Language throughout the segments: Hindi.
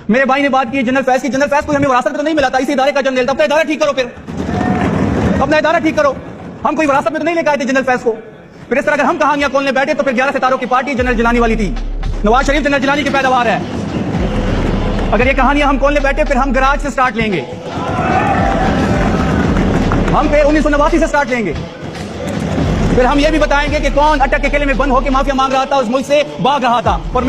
मेरे भाई ने बात की जनरल फैज की। जनरल फैज को हमें विरासत में तो नहीं मिला था, इसी इदारे का जनरल था। अपना इदारा ठीक करो, फिर अपना इदारा ठीक करो। हम कोई विरासत में तो नहीं लेकर आए थे जनरल फैज को। फिर इस तरह अगर हम कहानियां खोलने बैठे तो फिर 11 सितारों की पार्टी जनरल जिलानी वाली थी। नवाज शरीफ जनरल जिलानी की पैदावार है। अगर ये कहानियां हम खोलने बैठे फिर हम गराज से स्टार्ट लेंगे, हम फिर 1989 से स्टार्ट लेंगे। फिर हम ये भी बताएंगे कि कौन अटक के किले में बंद होकर माफिया मांग रहा था, उस मुल्क से भाग रहा था। और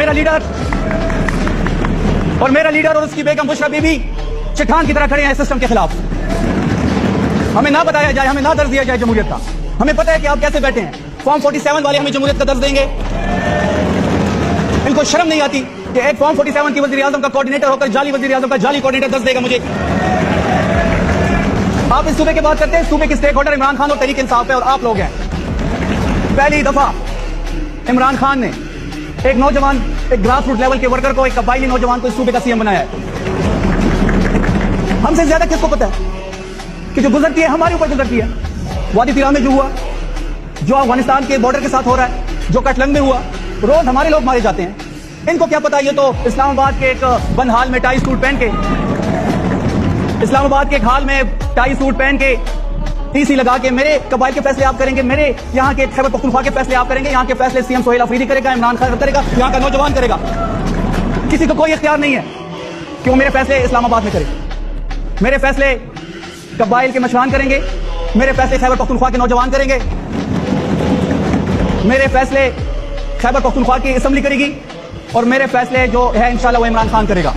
मेरा लीडर और उसकी बेगम बुशरा बीबी चट्टान की तरह खड़े हैं सिस्टम के खिलाफ। हमें ना बताया जाए, हमें ना दर्ज दिया जाए जमहूरियत का। हमें पता है कि आप कैसे बैठे हैं। फॉर्म 47 वाले हमें जमहूरियत का दर्ज देंगे। इनको शर्म नहीं आती कि एक फॉर्म 47 की वजीर आजम का कोऑर्डिनेटर होकर जाली वजीर आजम का जाली कोऑर्डिनेटर दर्ज देगा मुझे। आप इस सूबे की बात करते हैं, सूबे के स्टेक होल्डर इमरान खान और तहरीक इंसाफ है और आप लोग हैं। पहली दफा इमरान खान ने एक नौजवान, एक ग्रास रूट लेवल के वर्कर को, एक कबायली नौजवान को इस सूबे का सीएम बनाया है। हमसे ज्यादा किसको पता है कि जो गुजरती है हमारे ऊपर गुजरती है। वादी तिरा में जो हुआ, जो अफगानिस्तान के बॉर्डर के साथ हो रहा है, जो कटलंग में हुआ, रोज हमारे लोग मारे जाते हैं। इनको क्या पता। ये तो इस्लामाबाद के एक बंद हाल में टाई सूट पहन के, इस्लामाबाद के एक हाल में टाई सूट पहन के, टीसी लगा के मेरे कबाइल के फैसले आप करेंगे, मेरे यहाँ के खैबर पख्तूनख्वा के फैसले आप करेंगे, यहाँ के फैसले सीएम सोहेल अफरीदी करेगा, इमरान खान करेगा, यहाँ का नौजवान करेगा। किसी को कोई इख्तियार नहीं है कि वो मेरे फैसले इस्लामाबाद में करे। मेरे फैसले कबाइल के मशरान करेंगे, मेरे फैसले खैबर पख्तूनख्वा के नौजवान करेंगे, मेरे फैसले खैबर पख्तूनख्वा की असेंबली करेगी और मेरे फैसले जो है इंशाल्लाह वो इमरान खान करेगा।